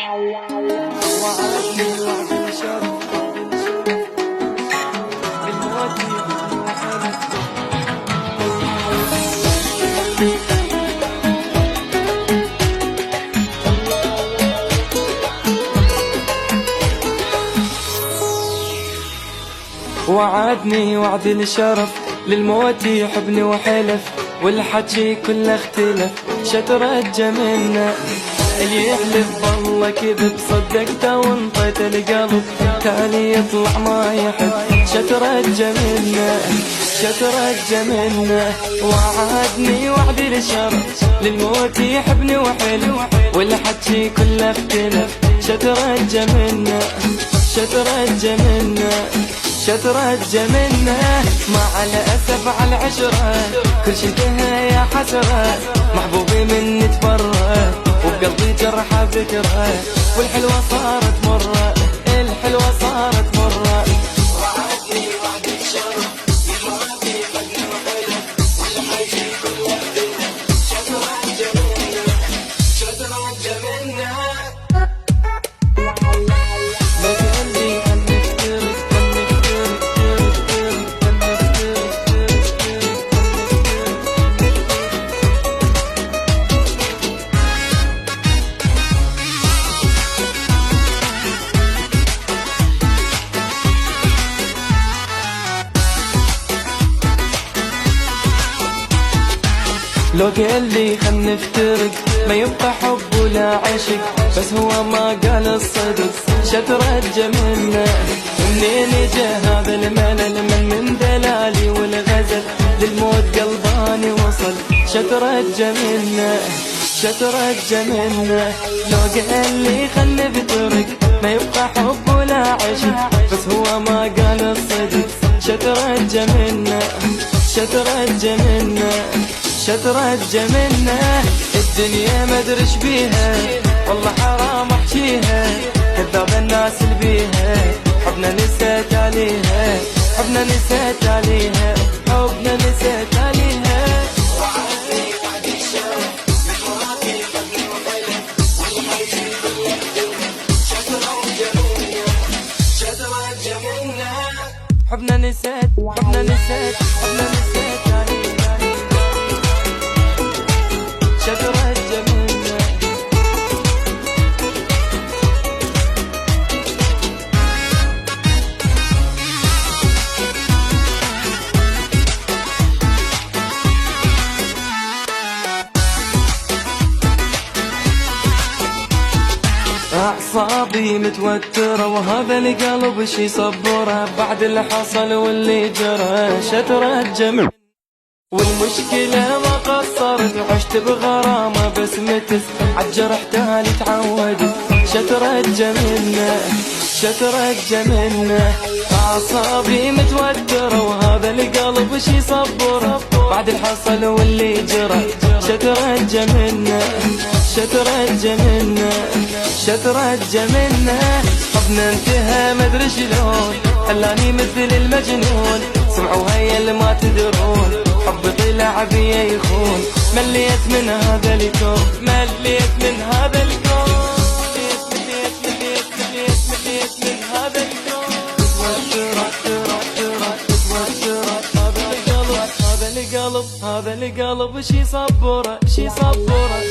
وعدني وعد الشرف بالموت وعدني وعد الشرف للموت يحبني وحلف والحكي كله اختلف شترج منا اللي يحلف بالله كذب صدقته وانطيت القلب تالي يطلع ما يحب شترج منا شترج منا وعدني وعد الشرف للموت يحبني وحلف والحكي كله اختلف شترج منا شترج منا شترج منا مع الأسف على العشرة كل شي انتهى يا حسرة محبوبي مني تفرق وبقلبي جرحة ذكرى والحلوة صارت مرة الحلوة صارت مرة وعدني وعد الشرف يمرضي قلبي وحلف والحكي كله شترج منا شترج منا لو قال لي خل نفترق ما يبقى حب ولا عشق بس هو ما قال الصدق شترج منا منين جا هذا الملل من دلالي والغزل للموت قلباني وصل شترج منا شترج منا لو قال لي خل نفترق ما يبقى حب ولا عشق بس هو ما قال الصدق شترج منا شترج منا شترج منا الدنيا ما ادري ايش بيها والله حرام احكيها كذاب الناس اللي بيها حبنا نسيت عليها حبنا نسيت عليها حبنا نسيت عليها وعدني وعد الشرف محوراتي قلبي وحلف والحكي كله شترج منا شترج منا حبنا نسيت حبنا نسيت حبنا نسيت عليها شترج منا أعصابي متوترة وهذا القلب شي صبره بعد اللي حصل واللي جرى شترج منا والمشكلة ما قصرت وعشت بغرامة بس متس عالجرح تالي تعودت شترج منا شترج منا أعصابي متوترة وهذا القلب شي صبره بعد الحصل واللي جرى شترج منا شترج منا شترج منا حبنا انتهى مدري شلون خلاني مثل المجنون سمعوا هيا اللي ما تدرون حبي طلع بيا يخون مليت من هذا الكون مليت من هذا الكون مليت من هذا الكون هذا القلب شي صبره شي صبره